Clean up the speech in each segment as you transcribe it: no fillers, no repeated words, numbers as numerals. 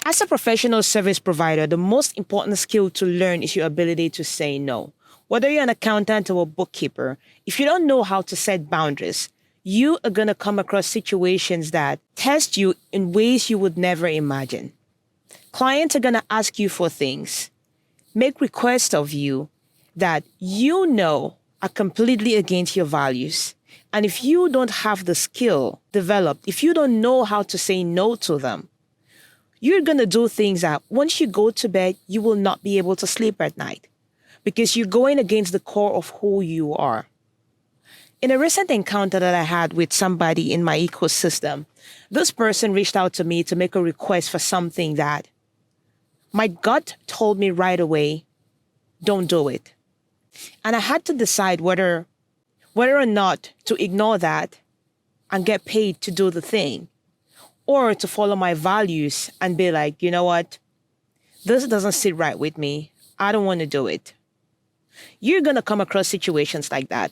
As a professional service provider, the most important skill to learn is your ability to say no. Whether you're an accountant or a bookkeeper, if you don't know how to set boundaries, you are going to come across situations that test you in ways you would never imagine. Clients are going to ask you for things, make requests of you that you know are completely against your values. And if you don't have the skill developed, if you don't know how to say no to them, you're going to do things that once you go to bed, you will not be able to sleep at night because you're going against the core of who you are. In a recent encounter that I had with somebody in my ecosystem, this person reached out to me to make a request for something that my gut told me right away, don't do it. And I had to decide whether or not to ignore that and get paid to do the thing, or to follow my values and be like, you know what? This doesn't sit right with me. I don't want to do it. You're going to come across situations like that.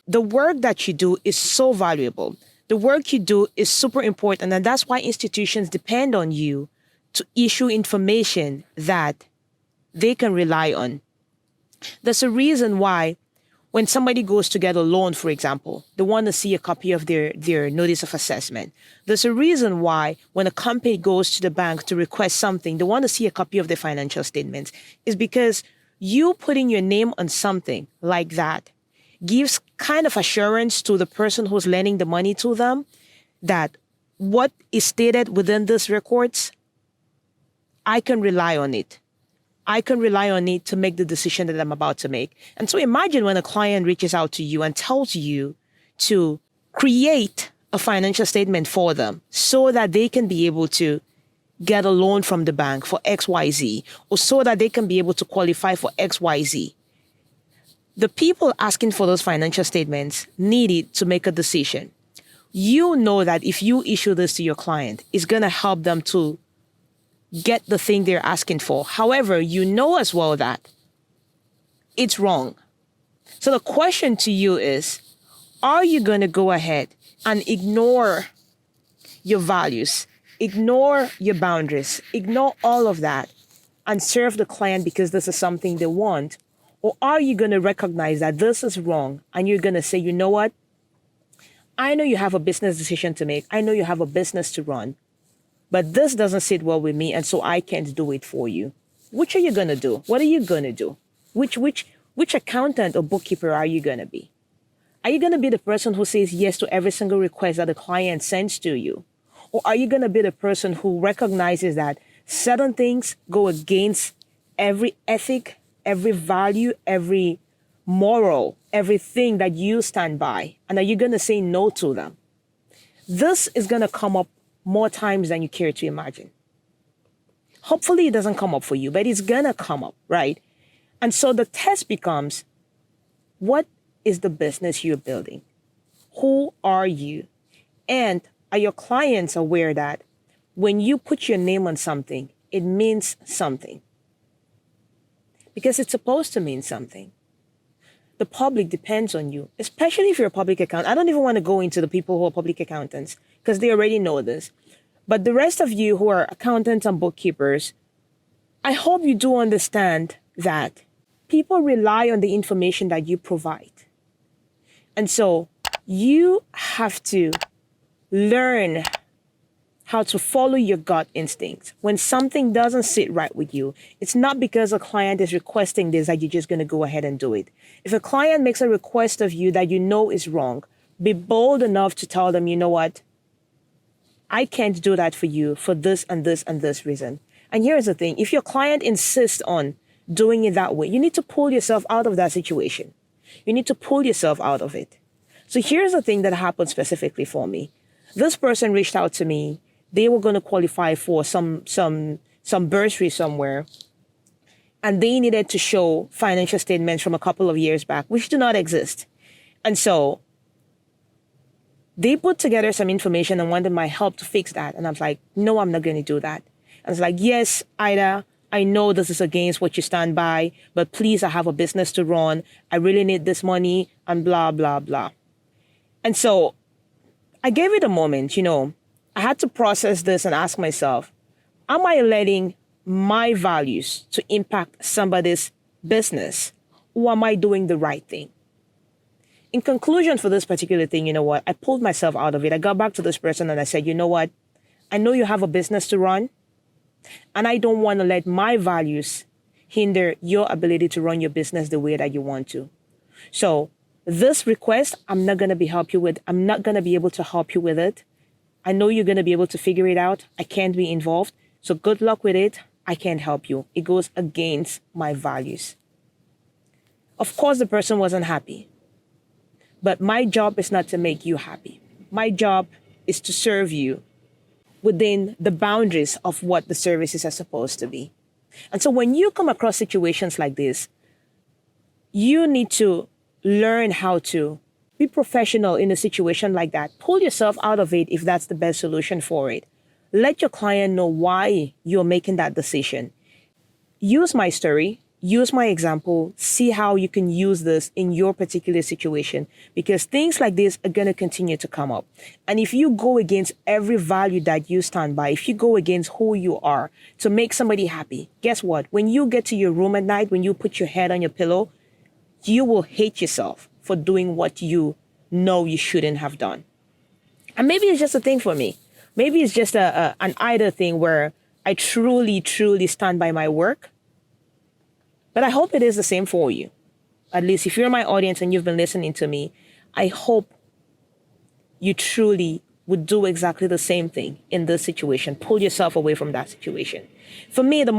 The work that you do is so valuable. The work you do is super important. And that's why institutions depend on you to issue information that they can rely on. There's a reason why when somebody goes to get a loan, for example, they want to see a copy of their notice of assessment. There's a reason why when a company goes to the bank to request something, they want to see a copy of their financial statements. It's because you putting your name on something like that gives kind of assurance to the person who's lending the money to them that what is stated within these records, I can rely on it. I can rely on it to make the decision that I'm about to make. And so imagine when a client reaches out to you and tells you to create a financial statement for them so that they can be able to get a loan from the bank for XYZ, or so that they can be able to qualify for XYZ. The people asking for those financial statements need it to make a decision. You know that if you issue this to your client, it's going to help them to get the thing they're asking for. However, you know as well that it's wrong. So the question to you is, are you going to go ahead and ignore your values, ignore your boundaries, ignore all of that and serve the client because this is something they want? Or are you going to recognize that this is wrong and you're going to say, you know what? I know you have a business decision to make. I know you have a business to run. But this doesn't sit well with me, and so I can't do it for you. Which are you going to do? What are you going to do? Which accountant or bookkeeper are you going to be? Are you going to be the person who says yes to every single request that the client sends to you? Or are you going to be the person who recognizes that certain things go against every ethic, every value, every moral, everything that you stand by? And are you going to say no to them? This is going to come up more times than you care to imagine. Hopefully it doesn't come up for you, but it's gonna come up, right? And so the test becomes, what is the business you're building? Who are you? And are your clients aware that when you put your name on something, it means something? Because it's supposed to mean something. The public depends on you, especially if you're a public accountant. I don't even want to go into the people who are public accountants because they already know this. But the rest of you who are accountants and bookkeepers, I hope you do understand that people rely on the information that you provide. And so you have to learn how to follow your gut instincts. When something doesn't sit right with you, it's not because a client is requesting this that you're just going to go ahead and do it. If a client makes a request of you that you know is wrong, be bold enough to tell them, you know what? I can't do that for you for this and this and this reason. And here's the thing. If your client insists on doing it that way, you need to pull yourself out of that situation. You need to pull yourself out of it. So here's the thing that happened specifically for me. This person reached out to me. They were going to qualify for some bursary somewhere. And they needed to show financial statements from a couple of years back, which do not exist. And so they put together some information and wanted my help to fix that. And I was like, no, I'm not going to do that. I was like, yes, Ida, I know this is against what you stand by, but please, I have a business to run. I really need this money and blah, blah, blah. And so I gave it a moment, I had to process this and ask myself, Am I letting my values to impact somebody's business, or am I doing the right thing? In conclusion for this particular thing, you know what? I pulled myself out of it. I got back to this person and I said, you know what? I know you have a business to run, and I don't want to let my values hinder your ability to run your business the way that you want to. So this request, I'm not going to be able to help you with it. I know you're going to be able to figure it out. I can't be involved. So good luck with it. I can't help you. It goes against my values. Of course, the person wasn't happy. But my job is not to make you happy. My job is to serve you within the boundaries of what the services are supposed to be. And so when you come across situations like this, you need to learn how to be professional in a situation like that. Pull yourself out of it if that's the best solution for it. Let your client know why you're making that decision. Use my story, use my example, see how you can use this in your particular situation, because things like this are going to continue to come up. And if you go against every value that you stand by, if you go against who you are to make somebody happy, guess what? When you get to your room at night, when you put your head on your pillow, you will hate yourself for doing what you know you shouldn't have done. And maybe it's just a thing for me. Maybe it's just an either thing where I truly, truly stand by my work. But I hope it is the same for you. At least if you're my audience and you've been listening to me, I hope you truly would do exactly the same thing in this situation. Pull yourself away from that situation. For me, the most